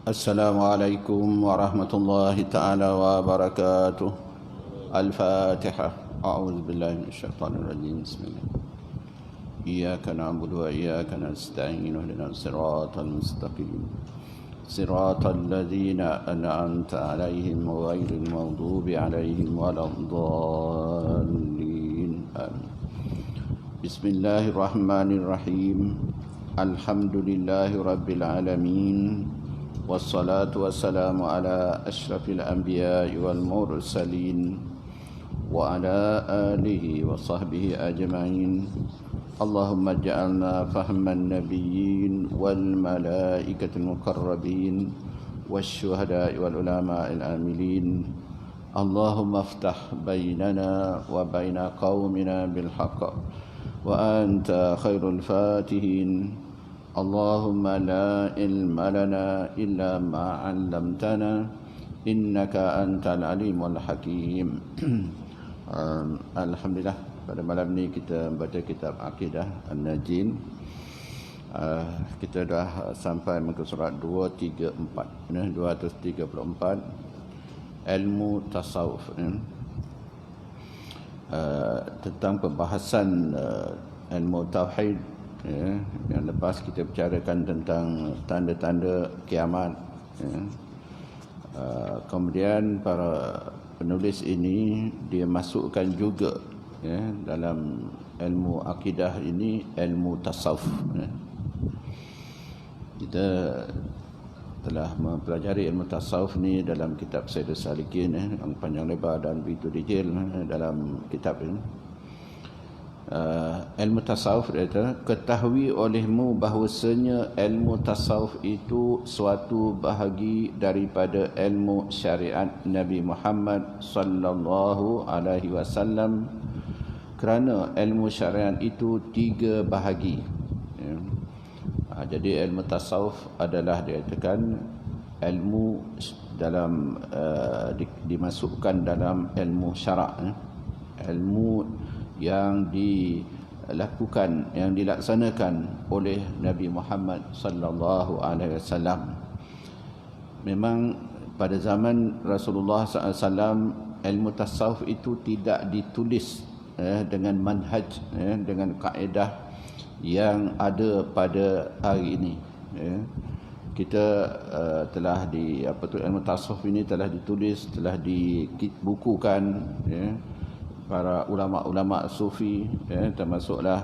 Assalamualaikum warahmatullahi ta'ala wabarakatuh. Al-Fatihah. A'udzu billahi minasyaitonir rajim. Bismillah. Iyyaka na'budu wa iyyaka nasta'in. Ihdinas siratal mustaqim. Siratal ladzina an'amta 'alaihim ghairil maghdubi 'alaihim waladdallin. Amin. Bismillahirrahmanirrahim. Alhamdulillahi rabbil alamin. Wassalatu wassalamu ala ashrafil anbiya'i wal mursalin wa ala alihi wa sahbihi ajma'in. Allahumma ja'alna fahman nabiyyin wal malaikatil muqarrabin wasyuhada'i wal ulama'il amilin. Allahumma aftah bainana wa baina qaumina bil haqq wa anta khairul fatihin. Allahumma la ilma lana illa ma 'allamtana innaka antal alimul hakim. Alhamdulillah, pada malam ni kita membaca kitab Aqidah An-Najin. Kita dah sampai muka surat 234, ilmu tasawuf, tentang pembahasan ilmu tauhid. Yang lepas kita bicarakan tentang tanda-tanda kiamat. Kemudian para penulis ini dia masukkan juga dalam ilmu akidah ini ilmu tasawuf. Kita telah mempelajari ilmu tasawuf ni dalam kitab Sayyidus Salikin, yang panjang lebar dan begitu detail dalam kitab ini. Ilmu tasawuf iaitu ketahui olehmu bahawasanya ilmu tasawuf itu suatu bahagi daripada ilmu syariat Nabi Muhammad sallallahu alaihi wasallam, kerana ilmu syariat itu 3 bahagi. Jadi ilmu tasawuf adalah dikatakan ilmu dalam dimasukkan dalam ilmu syarak, ilmu yang dilakukan, yang dilaksanakan oleh Nabi Muhammad sallallahu alaihi wasallam. Memang pada zaman Rasulullah SAW ilmu tasawuf itu tidak ditulis dengan manhaj, dengan kaedah yang ada pada hari ini. Kita telah ilmu tasawuf ini telah ditulis, telah dibukukan para ulama-ulama sufi, termasuklah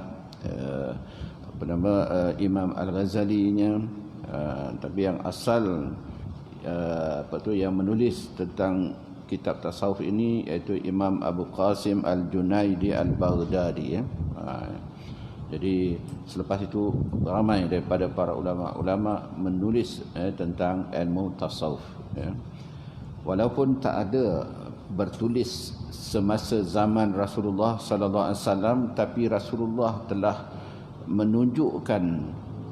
Imam Al-Ghazalinya, tapi yang asal yang menulis tentang kitab tasawuf ini iaitu Imam Abu Qasim Al-Junaidi Al-Baghdadi. Jadi selepas itu ramai daripada para ulama-ulama menulis tentang ilmu tasawuf. Walaupun tak ada bertulis semasa zaman Rasulullah sallallahu alaihi wasallam, tapi Rasulullah telah menunjukkan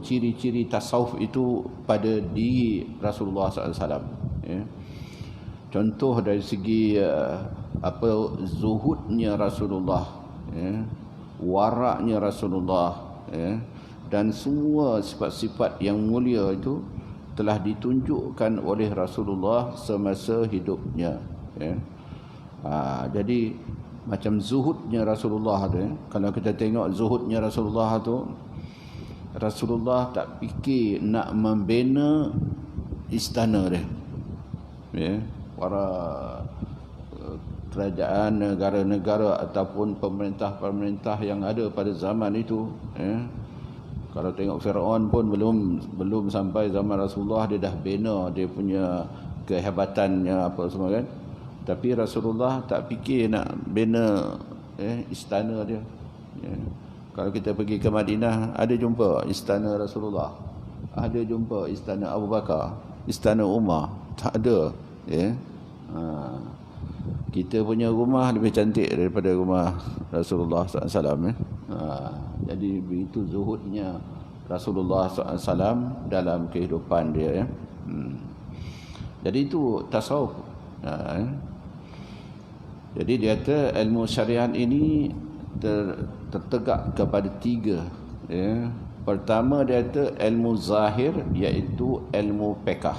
ciri-ciri tasawuf itu pada diri Rasulullah sallallahu alaihi wasallam. Contoh dari segi zuhudnya Rasulullah, waraknya Rasulullah, dan semua sifat-sifat yang mulia itu telah ditunjukkan oleh Rasulullah semasa hidupnya. Jadi macam zuhudnya Rasulullah tu, kalau kita tengok zuhudnya Rasulullah tu, Rasulullah tak fikir nak membina istana dia. Para kerajaan, negara-negara ataupun pemerintah-pemerintah yang ada pada zaman itu, kalau tengok Firaun pun belum sampai zaman Rasulullah dia dah bina dia punya kehebatannya apa semua kan. Tapi Rasulullah tak fikir nak bina istana dia. Kalau kita pergi ke Madinah, ada jumpa istana Rasulullah, ada jumpa istana Abu Bakar, istana Umar, tak ada. Kita punya rumah lebih cantik daripada rumah Rasulullah SAW. Jadi begitu zuhudnya Rasulullah SAW dalam kehidupan dia. Jadi itu tasawuf. Jadi dia kata ilmu syariat ini tertegak kepada 3 Pertama dia kata ilmu zahir, iaitu ilmu fiqh.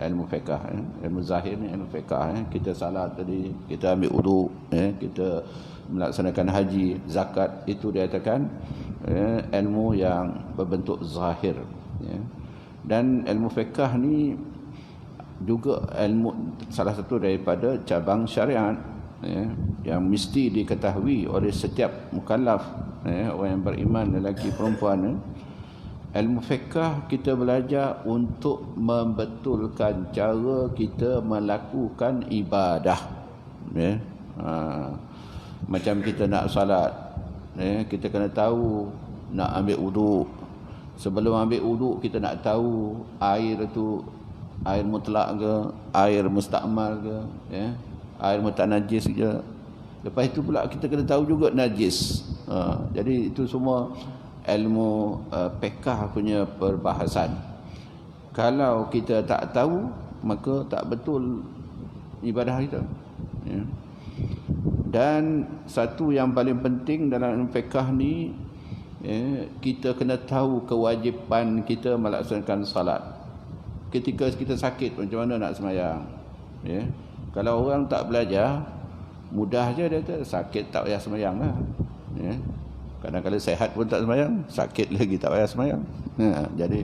Ilmu fiqh. Ilmu zahir ni ilmu fiqh. Kita salat tadi, kita ambil wudu, kita melaksanakan haji, zakat, itu dia katakan ilmu yang berbentuk zahir. Dan ilmu fiqh ni juga ilmu salah satu daripada cabang syariat yang mesti diketahui oleh setiap mukallaf, orang yang beriman, lelaki perempuan. Ilmu fiqh kita belajar untuk membetulkan cara kita melakukan ibadah. Macam kita nak salat, kita kena tahu nak ambil wuduk. Sebelum ambil wuduk kita nak tahu air tu air mutlak ke, air mustakmal ke, air mutanajis ke. Lepas itu pula kita kena tahu juga najis. Jadi itu semua ilmu fiqh punya perbahasan. Kalau kita tak tahu, maka tak betul ibadah kita. Dan satu yang paling penting dalam ilmu fiqh ni, kita kena tahu kewajipan kita melaksanakan salat. Ketika kita sakit, macam mana nak sembahyang? Kalau orang tak belajar, mudah je dia kata sakit tak payah sembahyang lah. Kadang-kadang sehat pun tak sembahyang, sakit lagi tak payah sembahyang. Jadi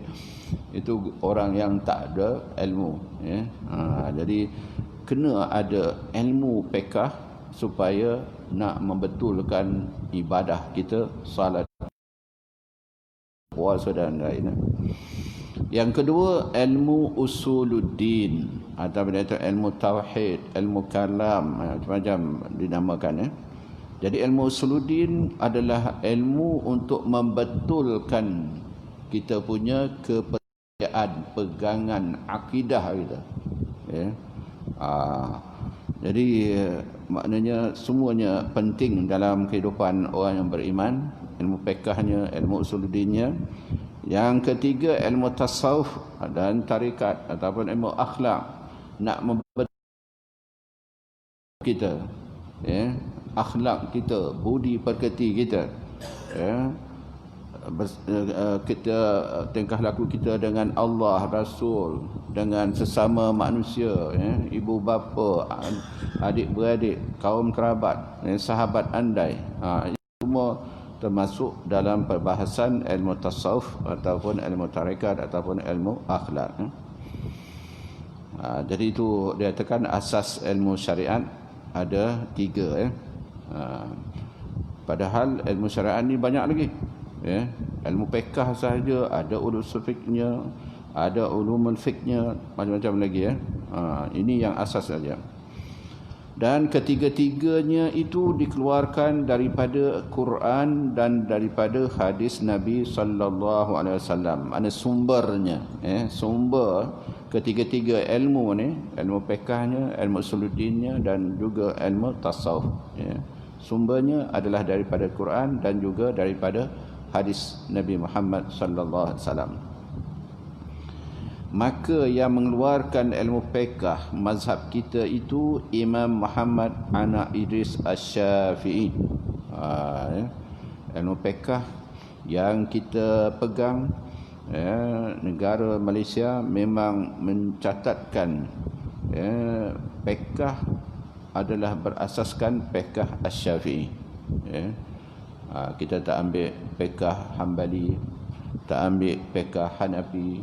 itu orang yang tak ada ilmu. Jadi kena ada ilmu fiqh supaya nak membetulkan ibadah kita, salat, puasa dan lain-lain. Yang kedua, ilmu usuluddin atau ilmu tauhid, ilmu kalam, macam-macam dinamakan. Jadi ilmu usuluddin adalah ilmu untuk membetulkan kita punya kepercayaan, pegangan akidah kita. Jadi maknanya semuanya penting dalam kehidupan orang yang beriman. Ilmu fiqhnya, ilmu usuluddinnya. Yang ketiga, ilmu tasawuf dan tarikat ataupun ilmu akhlak, nak membetulkan kita, akhlak kita, budi pekerti kita, kita tingkah laku kita dengan Allah, Rasul, dengan sesama manusia, ibu bapa, adik beradik, kaum kerabat, sahabat andai, semua termasuk dalam perbahasan ilmu tasawuf ataupun ilmu tarikat ataupun ilmu akhlak. Jadi itu dia katakan asas ilmu syariat ada 3. Padahal ilmu syariat ni banyak lagi. Ilmu fiqh sahaja ada usul fiqhnya, ada ulumul fiqhnya, macam-macam lagi. Ini yang asas saja. Dan ketiga-tiganya itu dikeluarkan daripada Quran dan daripada hadis Nabi sallallahu alaihi wasallam. Mana sumbernya? Sumber ketiga-tiga ilmu ni, ilmu fiqhnya, ilmu usuluddinnya dan juga ilmu tasawuf. Sumbernya adalah daripada Quran dan juga daripada hadis Nabi Muhammad sallallahu alaihi wasallam. Maka yang mengeluarkan ilmu fiqh mazhab kita itu Imam Muhammad anak Idris Asy-Syafi'i. Ilmu fiqh yang kita pegang, negara Malaysia memang mencatatkan fiqh adalah berasaskan fiqh Asy-Syafi'i. Kita tak ambil fiqh Hambali, tak ambil fiqh Hanafi.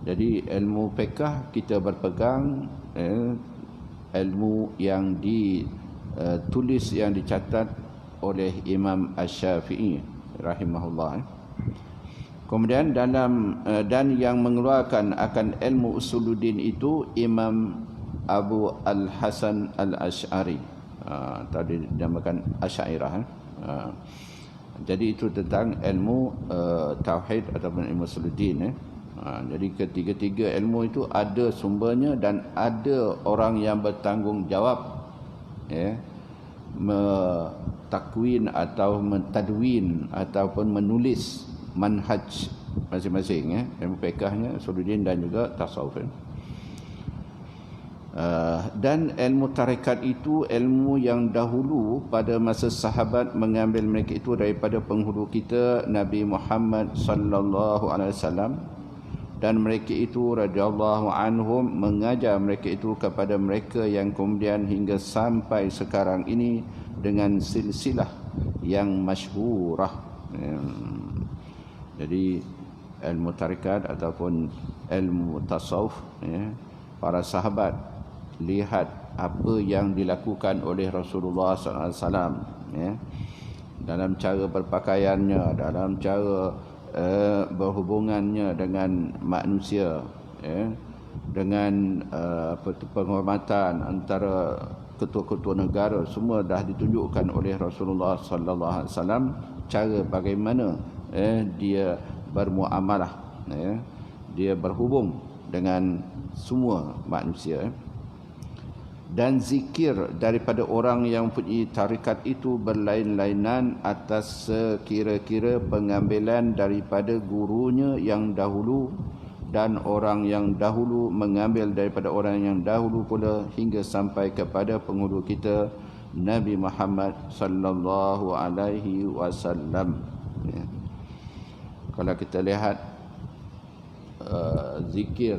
Jadi ilmu fiqh kita berpegang ilmu yang ditulis, yang dicatat oleh Imam Asy-Syafi'i rahimahullah. Kemudian dalam dan yang mengeluarkan akan ilmu usuluddin itu Imam Abu Al-Hasan Al-Asy'ari, tadi dinamakan Asy'ariyah. Jadi itu tentang ilmu tauhid ataupun ilmu usuluddin. Jadi ketiga-tiga ilmu itu ada sumbernya dan ada orang yang bertanggungjawab mentakwin atau mentadwin ataupun menulis manhaj masing-masing, ilmu fiqhnya, usuluddin dan juga tasawuf. Dan ilmu tarekat itu ilmu yang dahulu pada masa sahabat mengambil mereka itu daripada penghulu kita Nabi Muhammad sallallahu alaihi wasallam, dan mereka itu radhiyallahu anhum mengajar mereka itu kepada mereka yang kemudian hingga sampai sekarang ini dengan silsilah yang masyhurah. Jadi ilmu tarekat ataupun ilmu tasawuf, para sahabat lihat apa yang dilakukan oleh Rasulullah SAW, dalam cara berpakaiannya, dalam cara berhubungannya dengan manusia, dengan penghormatan antara ketua-ketua negara, semua dah ditunjukkan oleh Rasulullah sallallahu alaihi wasallam cara bagaimana dia bermuamalah, dia berhubung dengan semua manusia. Dan zikir daripada orang yang mempunyai tarikat itu berlain-lainan atas sekira-kira pengambilan daripada gurunya yang dahulu, dan orang yang dahulu mengambil daripada orang yang dahulu pula hingga sampai kepada penghulu kita Nabi Muhammad sallallahu alaihi wasallam. Kalau kita lihat zikir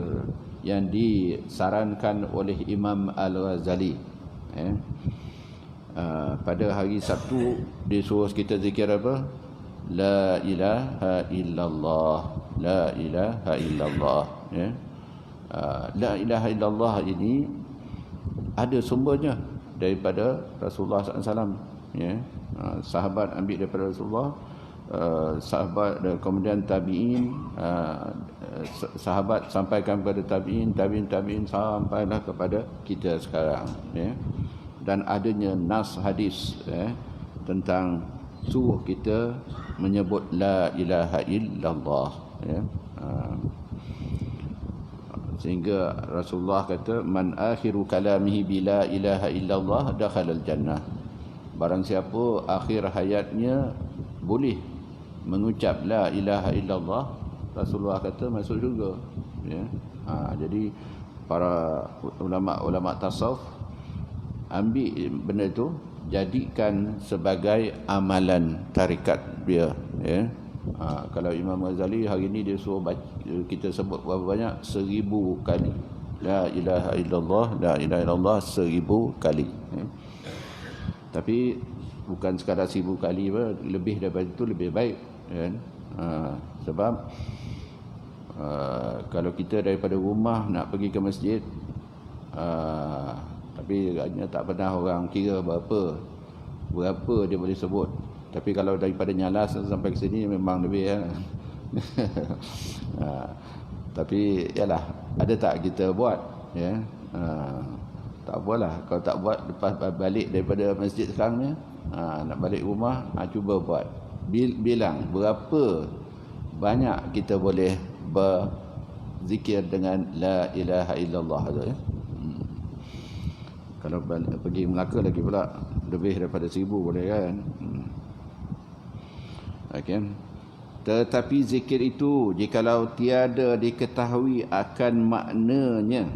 yang disarankan oleh Imam Al-Ghazali, pada hari Sabtu dia suruh kita zikir apa? La ilaha illallah, la ilaha illallah. La ilaha illallah ini ada sumbernya daripada Rasulullah SAW. Sahabat ambil daripada Rasulullah, sahabat dan kemudian tabi'in, sahabat sampaikan kepada tabi'in, tabi'in sampailah kepada kita sekarang, dan adanya nas hadis tentang suruh kita menyebut la ilaha illallah, sehingga Rasulullah kata man akhiru kalamihi bila ilaha illallah dakhalal jannah. Barang siapa akhir hayatnya boleh mengucap la ilaha illallah, Rasulullah kata masuk syurga. Jadi para ulama tasawuf ambil benda itu, jadikan sebagai amalan tarikat dia. Kalau Imam Ghazali hari ini dia suruh kita sebut berapa banyak? 1000 kali la ilaha illallah, la ilaha illallah 1000 kali. Tapi bukan sekadar 1000 kali, lebih daripada itu lebih baik, kan? Sebab kalau kita daripada rumah nak pergi ke masjid, tapi hanya tak pernah orang kira berapa dia boleh sebut. Tapi kalau daripada Nyalas sampai ke sini memang lebih, tapi yalah, ada tak kita buat, tak buatlah. Kalau tak buat, lepas balik daripada masjid sekarang ni, nak balik rumah, cuba buat, bilang berapa banyak kita boleh berzikir dengan la ilaha illallah tu, Kalau pergi Melaka lagi pula lebih daripada 1000 boleh, kan? Okay. Tetapi zikir itu jikalau tiada diketahui akan maknanya,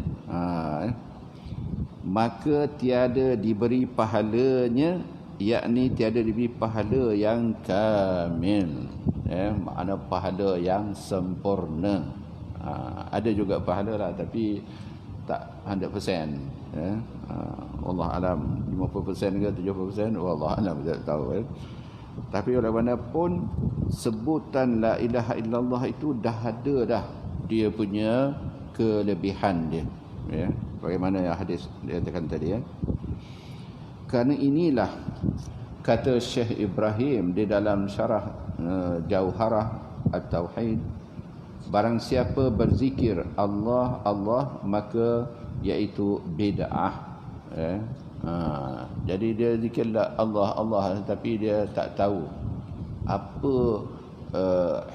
maka tiada diberi pahalanya, yakni tiada diberi pahala yang kamil, makna pahala yang sempurna. Ada juga pahala lah, tapi tak 100%, Allah alam 50% ke 70%, Allah alam, tak tahu, Tapi oleh mana pun sebutan la ilaha illallah itu dah ada dah dia punya kelebihan dia, bagaimana yang hadis dia katakan tadi, Kerana inilah kata Syekh Ibrahim di dalam syarah Jauharah At-Tauhid, barang siapa berzikir Allah Allah maka iaitu bid'ah. Jadi dia zikirlah Allah Allah, tapi dia tak tahu apa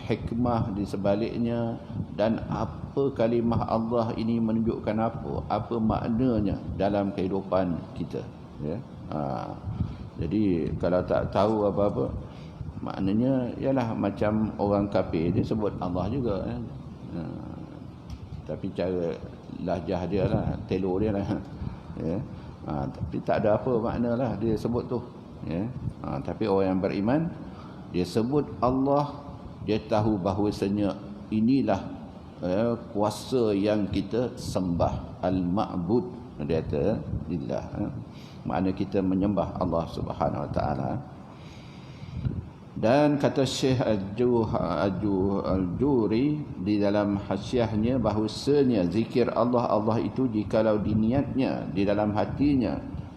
hikmah di sebaliknya, dan apa kalimah Allah ini menunjukkan apa maknanya dalam kehidupan kita, Jadi kalau tak tahu apa-apa, maknanya ialah macam orang kafir, dia sebut Allah juga, tapi cara lahjah dia lah, telur dia lah, ya. Tapi tak ada apa maknalah dia sebut tu, ya. Tapi orang yang beriman, dia sebut Allah, dia tahu bahawasanya inilah kuasa yang kita sembah, al-ma'bud, dia kata lillah, makna kita menyembah Allah Subhanahu wa taala. Dan kata Syekh Al-Juri di dalam hasyiahnya, bahawasanya zikir Allah itu jikalau diniatnya di dalam hatinya,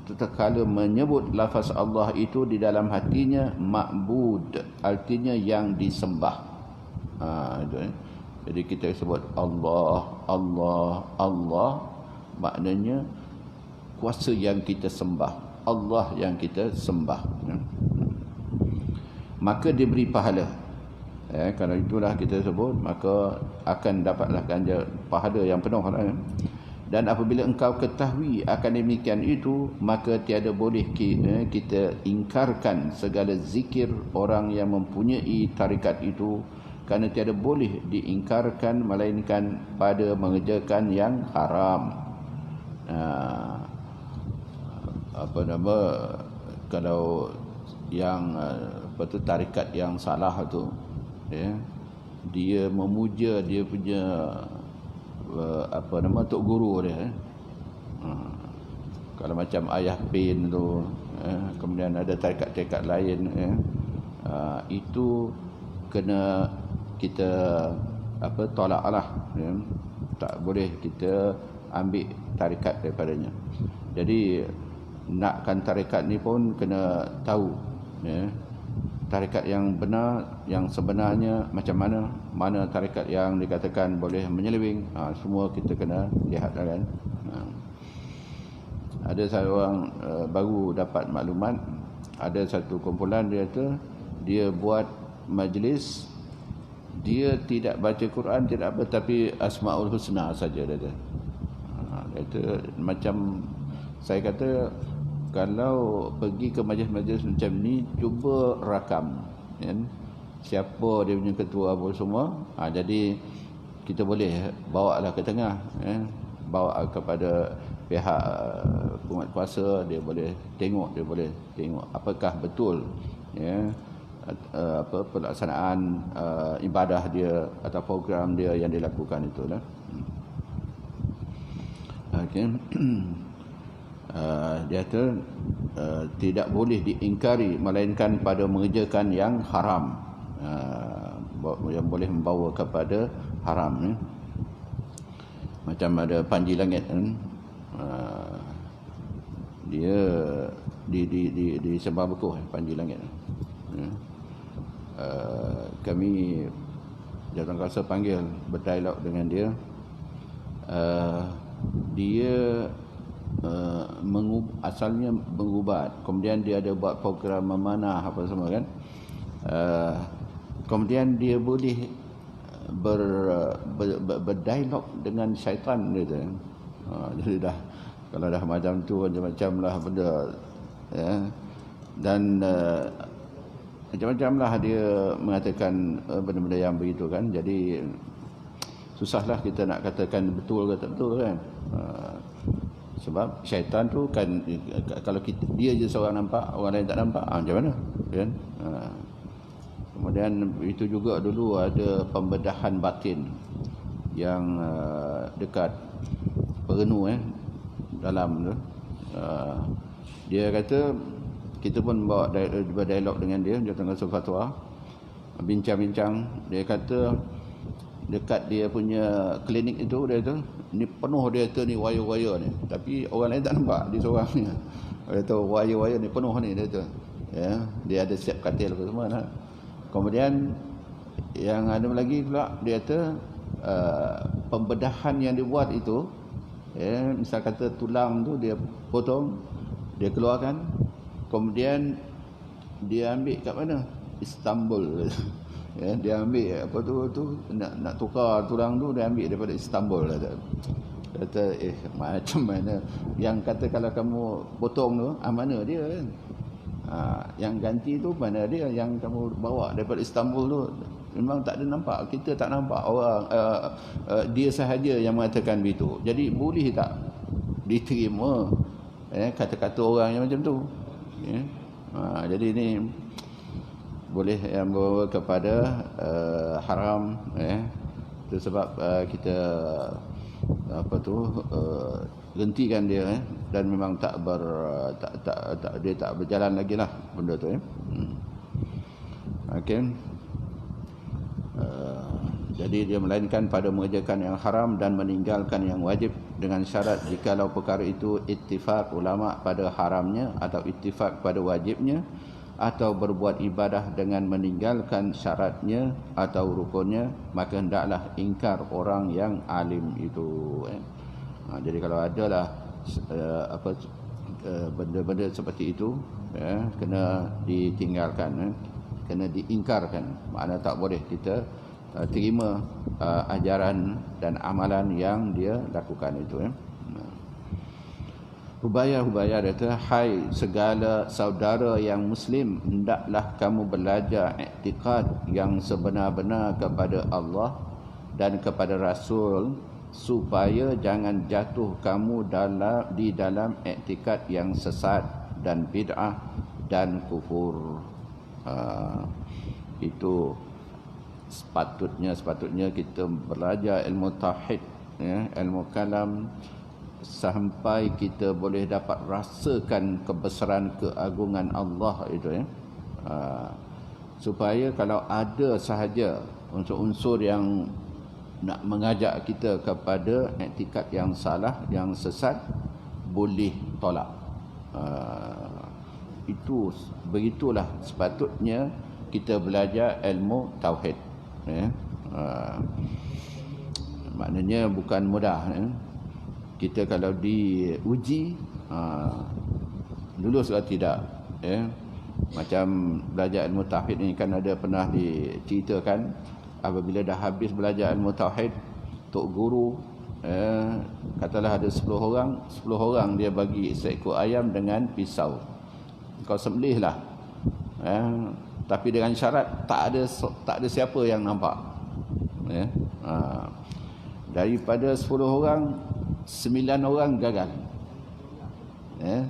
tatkala menyebut lafaz Allah itu di dalam hatinya, ma'bud artinya yang disembah. Jadi kita sebut Allah, Allah, Allah, maknanya kuasa yang kita sembah, Allah yang kita sembah, maka diberi pahala. Kalau itulah kita sebut, maka akan dapatlah ganjar pahala yang penuh. Dan apabila engkau ketahui akan demikian itu, maka tiada boleh kita ingkarkan segala zikir orang yang mempunyai tarikat itu, kerana tiada boleh diingkarkan melainkan pada mengerjakan yang haram. Kalau yang tarikat yang salah tu, dia memuja dia punya tok guru dia, kalau macam Ayah Pin tu, kemudian ada tarikat-tarikat lain, itu kena kita tolaklah, tak boleh kita ambil tarikat daripadanya. Jadi nakkan tarikat ni pun kena tahu, tarikat yang benar, yang sebenarnya macam mana tarikat yang dikatakan boleh menyeleweng, semua kita kena lihat kan. Ada seorang baru dapat maklumat, ada satu kumpulan dia buat majlis, dia tidak baca Quran, tidak apa, tapi Asmaul Husna saja dia. Macam saya kata, kalau pergi ke majlis-majlis macam ni, cuba rakam, siapa dia punya ketua apa semua. Jadi kita boleh bawa lah ke tengah, bawa kepada pihak penguatkuasa, dia boleh tengok apakah betul pelaksanaan ibadah dia atau program dia yang dilakukan itu lah. Okey. Dia tidak boleh diingkari melainkan pada mengerjakan yang haram, yang boleh membawa kepada haram. Macam ada Panji Langit, dia di Sembah Bekuh, Panji Langit. Kami jawatankuasa panggil berdialog dengan dia. Dia asalnya mengubat, kemudian dia ada buat program memanah apa semua kan. Kemudian dia boleh berdialog dengan syaitan dia. Jadi kalau dah macam tu, macam-macam lah benda, dan macam-macam lah dia mengatakan benda-benda yang begitu kan. Jadi susahlah kita nak katakan betul ke tak betul kan. Sebab syaitan tu kan, kalau dia je seorang nampak, orang lain tak nampak, macam mana kan. Kemudian itu juga dulu ada pembedahan batin yang dekat Perenu dalam tu. Dia kata, kita pun bawa berdialog dengan dia tengah fatwa, bincang-bincang. Dia kata dekat dia punya klinik itu, dia tu ni penuh, dia tu ni wire-wire ni, tapi orang lain tak nampak, dia seorang ni. Dia tu wire-wire ni penuh ni, dia tu dia ada siap katil apa semua lah. Kemudian yang ada lagi pula, dia kata pembedahan yang dibuat itu, misal kata tulang tu dia potong, dia keluarkan, kemudian dia ambil kat mana? Istanbul. Dia ambil apa tu nak tukar tulang tu, dia ambil daripada Istanbul. Kata macam mana yang kata kalau kamu potong tu, mana dia kan? Yang ganti tu mana dia, yang kamu bawa daripada Istanbul tu memang tak ada nampak, kita tak nampak orang, dia sahaja yang mengatakan begitu. Jadi boleh tak diterima kata-kata orang yang macam tu. Jadi ini boleh yang membawa kepada haram, itu sebab kita hentikan dia, dan memang dia tak berjalan lagi lah benda tu. Okey. Jadi dia melainkan pada mengerjakan yang haram dan meninggalkan yang wajib, dengan syarat jikalau perkara itu ittifaq ulama pada haramnya atau ittifaq pada wajibnya, atau berbuat ibadah dengan meninggalkan syaratnya atau rukunnya, maka hendaklah ingkar orang yang alim itu. Jadi kalau adalah benda-benda seperti itu, kena ditinggalkan, kena diingkarkan. Maknanya tak boleh kita terima ajaran dan amalan yang dia lakukan itu. Hubaya kata, hai segala saudara yang muslim, hendaklah kamu belajar i'tiqad yang sebenar-benar kepada Allah dan kepada Rasul, supaya jangan jatuh kamu di dalam i'tiqad yang sesat dan bid'ah dan kufur. Itu sepatutnya kita belajar ilmu tauhid, ilmu kalam, sampai kita boleh dapat rasakan kebesaran keagungan Allah itu, supaya kalau ada sahaja unsur-unsur yang nak mengajak kita kepada i'tikad yang salah, yang sesat, boleh tolak. Begitulah sepatutnya kita belajar ilmu tauhid. Maknanya bukan mudah. Kita kalau diuji lulus atau tidak, macam belajar ilmu tauhid ni kan ada pernah diceritakan, apabila dah habis belajar ilmu tauhid, tok guru katalah ada 10 orang dia bagi seekor ayam dengan pisau, kau sembelihlah, tapi dengan syarat tak ada siapa yang nampak. Daripada 10 orang, 9 orang gagal.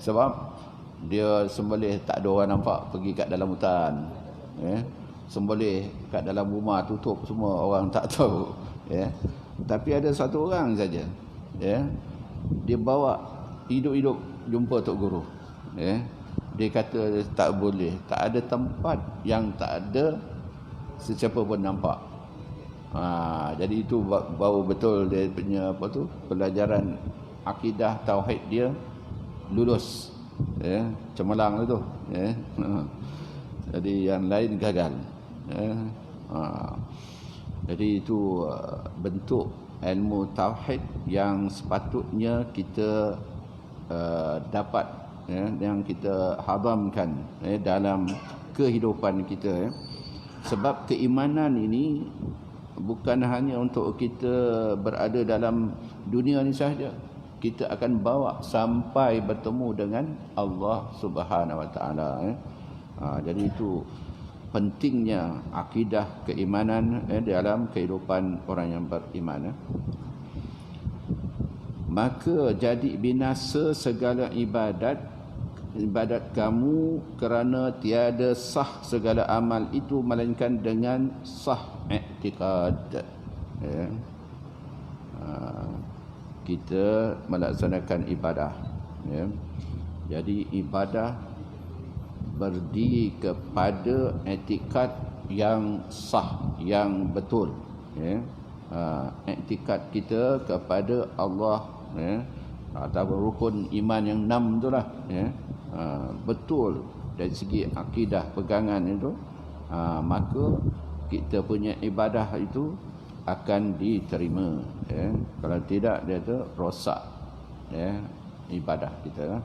Sebab dia sembelih tak ada orang nampak, pergi kat dalam hutan. Sembelih kat dalam rumah, tutup semua, orang tak tahu. Tapi ada satu orang saja, dia bawa hidup-hidup jumpa Tok Guru. Dia kata tak boleh, tak ada tempat yang tak ada sesiapa pun nampak. Jadi itu baru betul dia punya pelajaran akidah tauhid dia lulus, cemerlang itu. Jadi yang lain gagal. Jadi itu bentuk ilmu tauhid yang sepatutnya kita dapat, yang kita hadamkan dalam kehidupan kita. Sebab keimanan ini bukan hanya untuk kita berada dalam dunia ni sahaja, kita akan bawa sampai bertemu dengan Allah Subhanahu Wa Taala. Jadi itu pentingnya akidah keimanan dalam kehidupan orang yang beriman. Maka jadi binasa segala ibadat kamu, kerana tiada sah segala amal itu melainkan dengan sah i'tiqad. Kita melaksanakan ibadah, jadi ibadah berdiri kepada i'tiqad yang sah, yang betul. I'tiqad kita kepada Allah, atau rukun iman yang 6 itulah, betul dari segi akidah pegangan itu, maka kita punya ibadah itu akan diterima. Kalau tidak, dia tu rosak ibadah kita.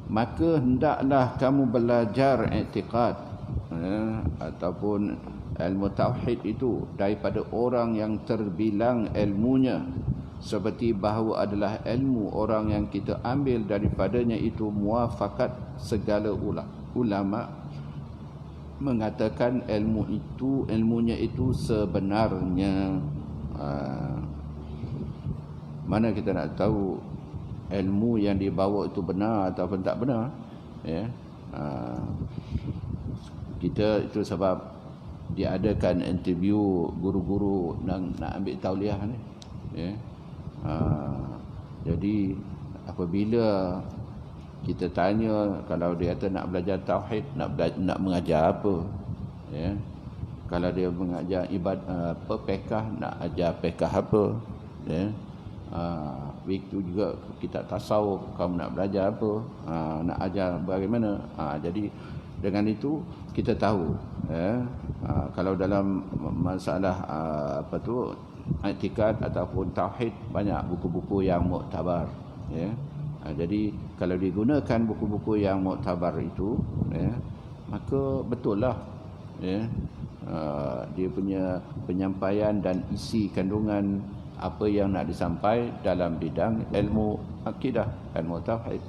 Maka hendaklah kamu belajar i'tiqad ataupun ilmu tauhid itu daripada orang yang terbilang ilmunya, seperti bahawa adalah ilmu orang yang kita ambil daripadanya itu muafakat segala ulama mengatakan ilmunya itu sebenarnya. Mana kita nak tahu ilmu yang dibawa itu benar ataupun tak benar, ya. Kita itu sebab diadakan interview guru-guru nak ambil tauliah ni, ya. Jadi apabila kita tanya, kalau dia kata nak belajar tauhid, nak mengajar apa, ya. Kalau dia mengajar pekah, nak ajar pekah apa, ya. Begitu juga kita tasawuf, kamu nak belajar apa, nak ajar bagaimana. Jadi dengan itu kita tahu, ya. Kalau dalam masalah i'tikad ataupun tauhid, banyak buku-buku yang muktabar, ya. Jadi kalau digunakan buku-buku yang muktabar itu, ya, maka betul lah, ya, dia punya penyampaian dan isi kandungan apa yang nak disampaikan dalam bidang ilmu akidah, ilmu tauhid.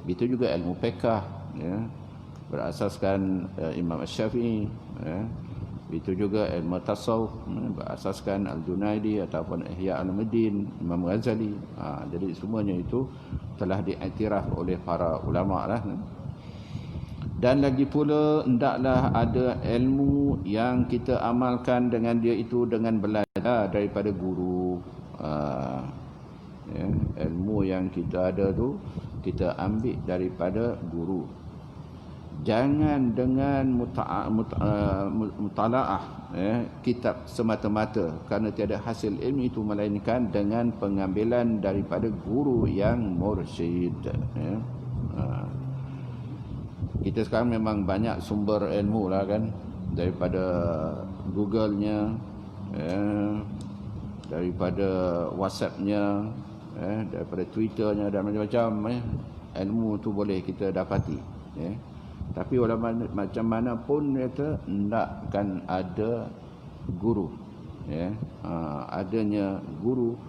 Itu juga ilmu fiqh, ya, berasaskan Imam Syafi'i, ya. Itu juga ilmu tasawuf, berasaskan Al-Junaidi ataupun Ihya Ulumuddin, Imam Ghazali. Jadi semuanya itu telah diiktiraf oleh para ulama lah. Dan lagi pula hendaklah ada ilmu yang kita amalkan dengan dia itu dengan belajar daripada guru. Ya, ilmu yang kita ada tu kita ambil daripada guru. Jangan dengan mutalaah, ya, kitab semata-mata, kerana tiada hasil ilmu itu melainkan dengan pengambilan daripada guru yang mursyid, ya. Kita sekarang memang banyak sumber ilmu lah kan, daripada Google-nya, ya, daripada WhatsApp-nya, ya, daripada Twitter-nya dan macam-macam, ya. Ilmu tu boleh kita dapati, ya. Tapi walaupun macam mana pun kata hendakkan ada guru, ya. Adanya guru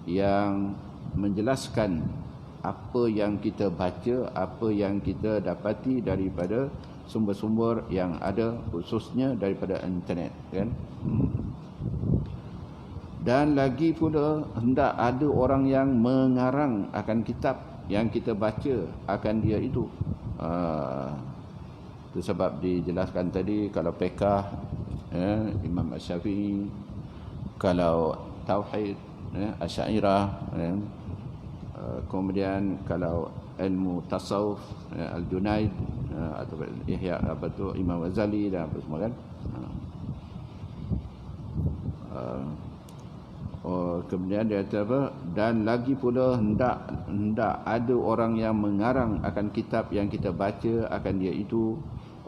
yang menjelaskan apa yang kita baca, apa yang kita dapati daripada sumber-sumber yang ada, khususnya daripada internet, kan. Dan lagi pula hendak ada orang yang mengarang akan kitab yang kita baca akan dia itu. Itu sebab dijelaskan tadi, kalau fiqh, ya, Imam Syafi'i, kalau tauhid, ya, Asy'ariyah, ya. Kemudian kalau ilmu tasawuf, ya, Al-Junaid, atau Ihya Imam Ghazali dan apa semua, kan. Kemudian dia kata apa? Dan lagi pula hendak ada orang yang mengarang akan kitab yang kita baca akan dia itu,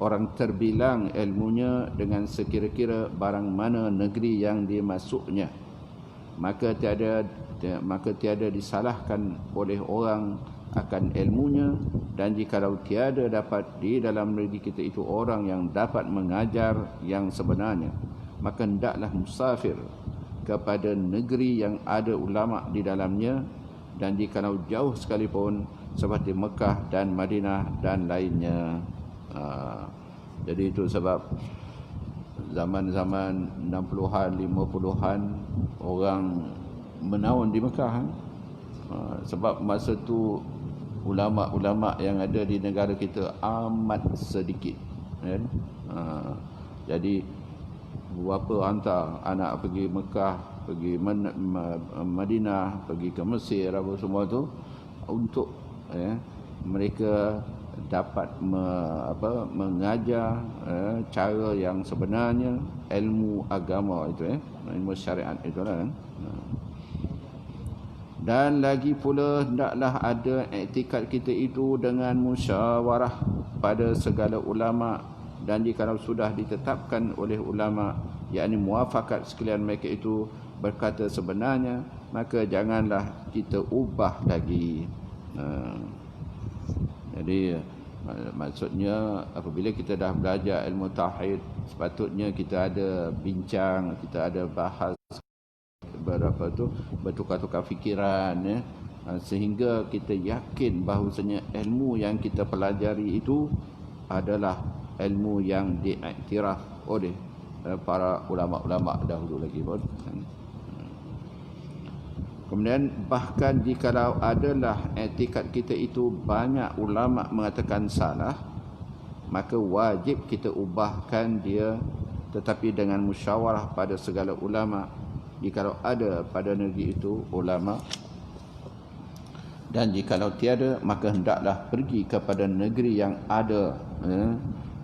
orang terbilang ilmunya dengan sekira-kira barang mana negeri yang dimasuknya, maka tiada disalahkan oleh orang akan ilmunya. Dan jikalau tiada dapat di dalam negeri kita itu orang yang dapat mengajar yang sebenarnya, maka hendaklah musafir kepada negeri yang ada ulama di dalamnya, dan jikalau jauh sekalipun seperti Mekah dan Madinah dan lainnya. Jadi itu sebab zaman-zaman 60-an, 50-an orang menawan di Mekah, sebab masa tu ulama-ulama yang ada di negara kita amat sedikit, kan. Jadi berapa hantar anak pergi Mekah, pergi Madinah, pergi ke Mesir, apa semua tu, untuk, ya, mereka dapat mengajar, cara yang sebenarnya ilmu agama itu, ilmu syariat itulah, kan. Dan lagi pula hendaklah ada i'tikad kita itu dengan musyawarah pada segala ulama, dan jika sudah ditetapkan oleh ulama, yakni muafakat sekalian mereka itu berkata sebenarnya, maka janganlah kita ubah lagi. Jadi maksudnya apabila kita dah belajar ilmu tauhid, sepatutnya kita ada bincang, kita ada bahas bertukar-tukar fikiran, ya, sehingga kita yakin bahawasanya ilmu yang kita pelajari itu adalah ilmu yang diiktiraf oleh para ulama-ulama dahulu lagi pun. Kemudian bahkan jikalau adalah i'tikad kita itu banyak ulama mengatakan salah, maka wajib kita ubahkan dia, tetapi dengan musyawarah pada segala ulama. Jikalau ada pada negeri itu ulama, dan jikalau tiada, maka hendaklah pergi kepada negeri yang ada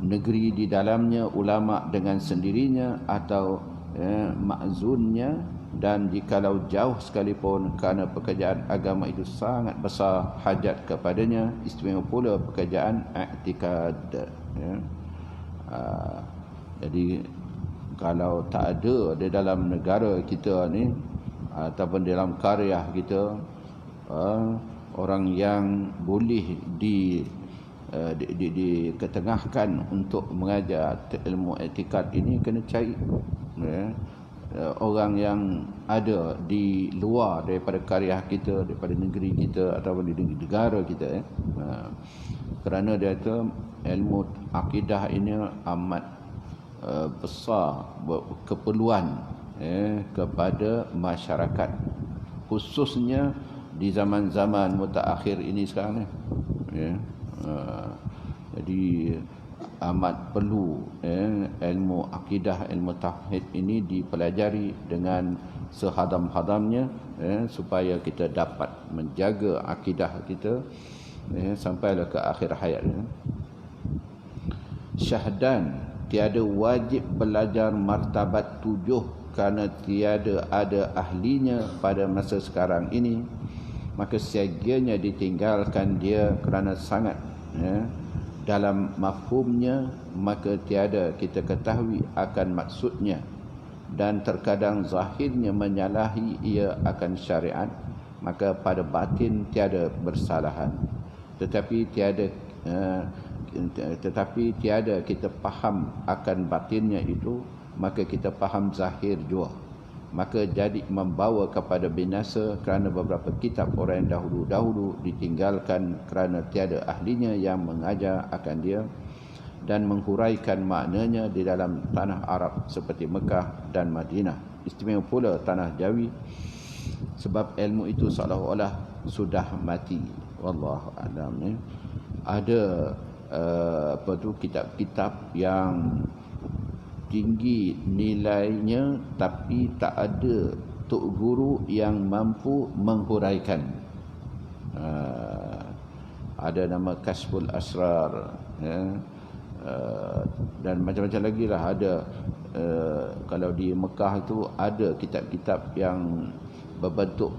negeri di dalamnya ulama dengan sendirinya atau ma'zunnya. Dan jikalau jauh sekalipun, kerana pekerjaan agama itu sangat besar hajat kepadanya, istimewa pula pekerjaan i'tikad. Jadi kalau tak ada di dalam negara kita ni ataupun dalam karya kita orang yang boleh diketengahkan untuk mengajar ilmu i'tikad ini, kena cari orang yang ada di luar daripada karya kita, daripada negeri kita ataupun di negara kita. Kerana dia kata ilmu akidah ini amat besar keperluan kepada masyarakat, khususnya di zaman-zaman mutaakhir ini sekarang ni. Jadi amat perlu ilmu akidah, ilmu tauhid ini dipelajari dengan sehadam-hadamnya supaya kita dapat menjaga akidah kita sampailah ke akhir hayat. Syahdan, tiada wajib belajar martabat 7 kerana tiada ada ahlinya pada masa sekarang ini, maka siaganya ditinggalkan dia kerana sangat dalam mafhumnya, maka tiada kita ketahui akan maksudnya, dan terkadang zahirnya menyalahi ia akan syariat, maka pada batin tiada bersalahan. Tetapi tiada kita faham akan batinnya itu, maka kita faham zahir jua, maka jadi membawa kepada binasa, kerana beberapa kitab orang yang dahulu-dahulu ditinggalkan kerana tiada ahlinya yang mengajar akan dia dan menghuraikan maknanya di dalam tanah Arab seperti Mekah dan Madinah. Istimewa pula tanah Jawi, sebab ilmu itu seolah-olah sudah mati. Wallahu a'lam. Ada kitab-kitab yang tinggi nilainya, tapi tak ada tok guru yang mampu menghuraikan. Ada nama Kasful Asrar, dan macam-macam lagi lah. Ada kalau di Mekah itu ada kitab-kitab yang berbentuk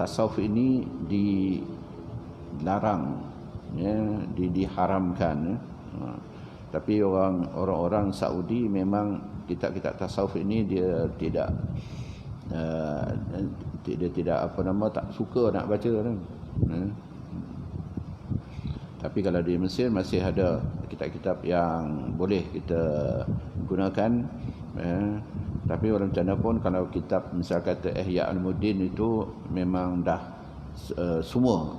tasawuf ini dilarang, diharamkan. Tapi orang-orang Saudi memang kitab-kitab tasawuf ini dia tidak tak suka nak baca kan. Tapi kalau di Mesir masih ada kitab-kitab yang boleh kita gunakan. Tapi walau macam mana pun, kalau kitab misal kata Ihya Ulumuddin itu memang dah semua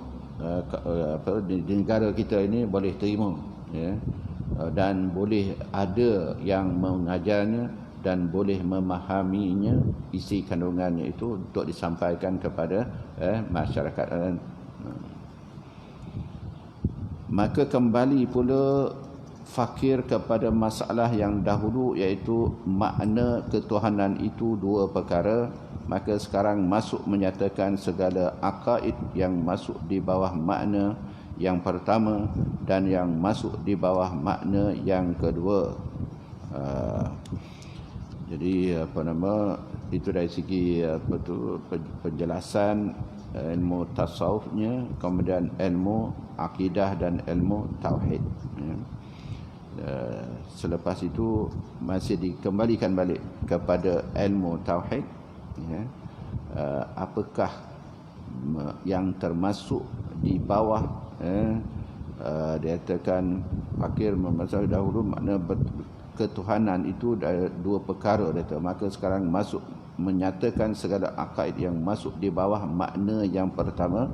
di negara kita ini boleh terima, dan boleh ada yang mengajarnya dan boleh memahaminya, isi kandungannya itu untuk disampaikan kepada masyarakat. Maka kembali pula fakir kepada masalah yang dahulu, iaitu makna ketuhanan itu dua perkara. Maka sekarang masuk menyatakan segala akaid yang masuk di bawah makna yang pertama dan yang masuk di bawah makna yang kedua. Jadi itu dari segi penjelasan ilmu tasawufnya, kemudian ilmu akidah dan ilmu tauhid. Selepas itu masih dikembalikan balik kepada ilmu tauhid. Apakah yang termasuk di bawah dia katakan fakir masa dahulu makna ketuhanan itu dua perkara dia. Maka sekarang masuk menyatakan segala akaid yang masuk di bawah makna yang pertama,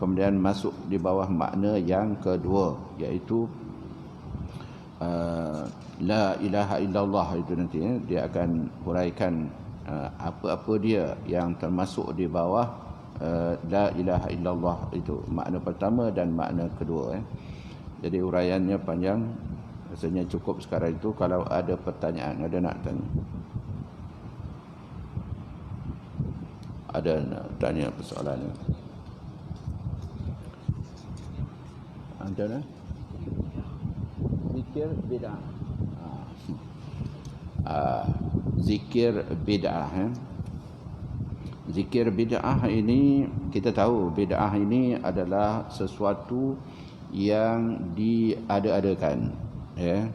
kemudian masuk di bawah makna yang kedua, iaitu la ilaha illallah. Itu nanti dia akan huraikan apa-apa dia yang termasuk di bawah la ilaha illallah itu makna pertama dan makna kedua. Jadi uraiannya panjang, rasanya cukup sekarang itu. Kalau ada pertanyaan, ada nak tanya, ada nak tanya persoalannya, ada nak? Zikir bid'ah. Zikir bid'ah. Zikir bid'ah ini, kita tahu bid'ah ini adalah sesuatu yang diada-adakan, ya.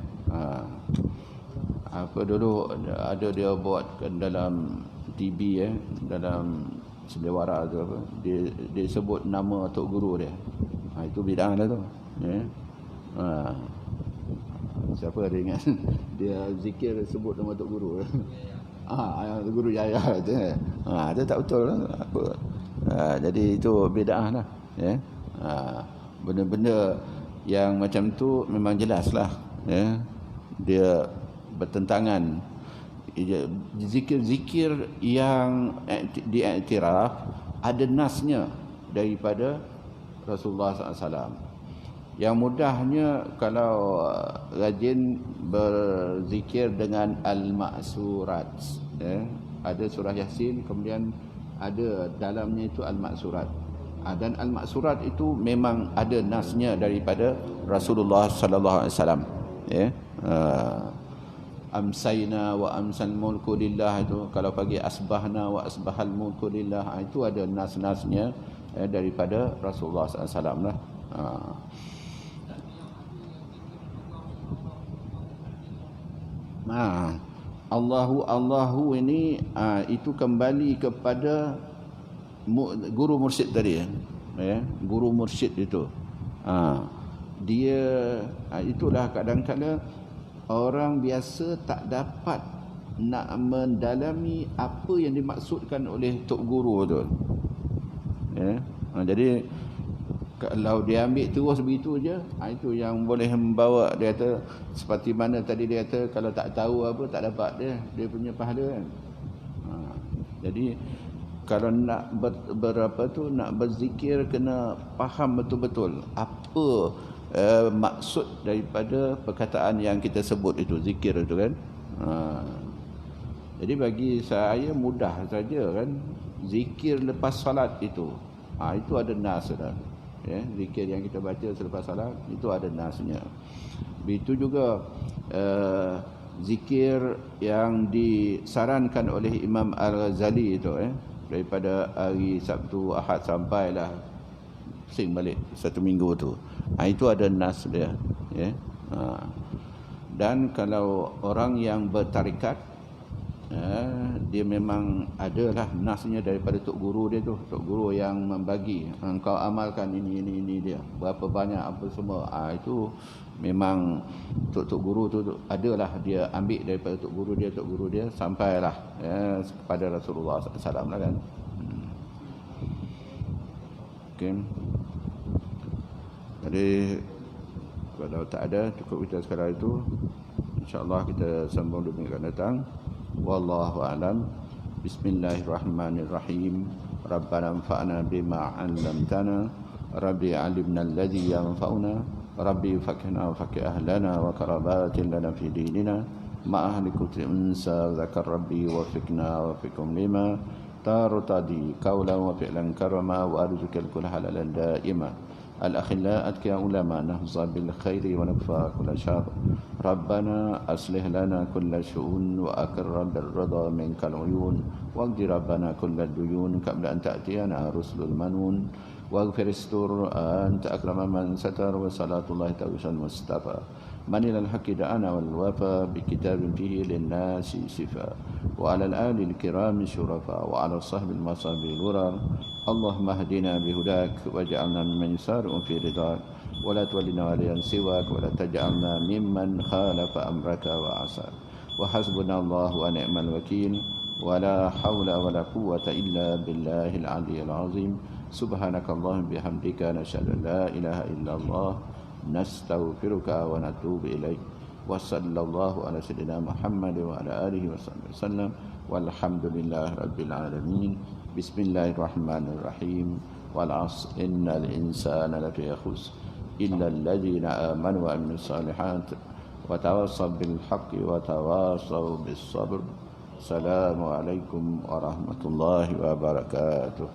Apa dulu ada dia buatkan dalam TV, dalam sendewara tu apa, dia sebut nama tok guru dia. Itu bid'ah lah tu, ya. Siapa ada ingat? Dia zikir sebut nama tok guru. Guru Yaya tu. Itu tak betul lah. Apa? Jadi itu bid'ah lah, ya. Benda-benda yang macam tu memang jelaslah, ya. Dia bertentangan. Zikir-zikir yang diiktiraf ada nasnya daripada Rasulullah SAW. Yang mudahnya kalau rajin berzikir dengan al-ma'surat, ya. Ada surah Yasin, kemudian ada dalamnya itu al-ma'surat. Dan al-ma'surat itu memang ada nasnya daripada Rasulullah sallallahu alaihi wasallam, ya. Amsayna wa amsal mulku lillah, itu kalau pagi asbahna wa asbahal mulku lillah, itu ada nas-nasnya, ya, daripada Rasulullah sallallahu alaihi wasallam lah. Allahu ini itu kembali kepada guru mursyid tadi, ya. Guru mursyid itu dia itulah kadang-kadang orang biasa tak dapat nak mendalami apa yang dimaksudkan oleh tok guru tu, ya. Jadi kalau dia ambil terus begitu je, itu yang boleh membawa, dia kata seperti mana tadi dia kata kalau tak tahu apa tak dapat dia punya pahala, kan. Jadi kalau nak nak berzikir kena faham betul-betul apa maksud daripada perkataan yang kita sebut itu, zikir itu, kan. Jadi bagi saya mudah saja, kan. Zikir lepas salat itu ada nas dah. Ya, zikir yang kita baca selepas salat itu ada nasnya. Begitu juga zikir yang disarankan oleh Imam Al-Ghazali itu, daripada hari Sabtu Ahad sampailah sing balik 1 minggu tu. Itu ada nas dia, ya. Dan kalau orang yang bertarikat, dia memang adalah nasnya daripada tok guru dia tu, tok guru yang membagi, engkau amalkan ini dia, berapa banyak apa semua. Itu memang tok guru tu adalah dia ambil daripada tok guru dia sampailah, ya, kepada Rasulullah SAW lah, kan. Okay. Jadi kalau tak ada, cukup kita sekarang itu. InsyaAllah kita sambung di minggu akan datang. Wallahu a'lam. Bismillahirrahmanirrahim. Rabbana anfa'na bima 'allamtana. Rabbi 'allimna alladhi yanfa'una. Rabbi fakhna wa fakih ahlana wa karabatin lana fi dinina. Ma'ahli kutri unsa zakar Rabbi wa fikna wa fikum lima tarutadi qawlan wa fi'lan karama wa arzukal kull halalan daima. الأخلاء أتقياء علماء نهضى بالخير ونكفى كل شر ربنا أصلح لنا كل شؤون وأقر بالرضا منك العيون واقض ربنا كل الديون قبل أن تأتينا رسل المنون واغفر استر أنت أكرم من ستر وصلاة الله توسى المصطفى من إلى الحق دعانا والوفى بكتاب فيه للناس صفا وعلى الآل الكرام شرفا وعلى الصحب المصاب الورر اللهم اهدنا بهداك واجعلنا ممن يسارع في رضاك ولا تولنا وليا سواك ولا تجعلنا ممن خالف أمرك وعصاك وحسبنا الله ونعم الوكيل ولا حول ولا قوة إلا بالله العلي العظيم سبحانك اللهم بحمدك نشهد أن لا إله إلا الله نستغفرك ونتوب إليك وصلى الله على سيدنا محمد وعلى آله وصحبه وسلم walhamdulillahi rabbil alamin. Bismillahirrahmanirrahim. Wal 'asr innal insana lafi khusr illa alladhina amanu wa amilus solihat wa tawassaw bil haqqi wa tawassaw bis sabr. Assalamualaikum warahmatullahi wabarakatuh.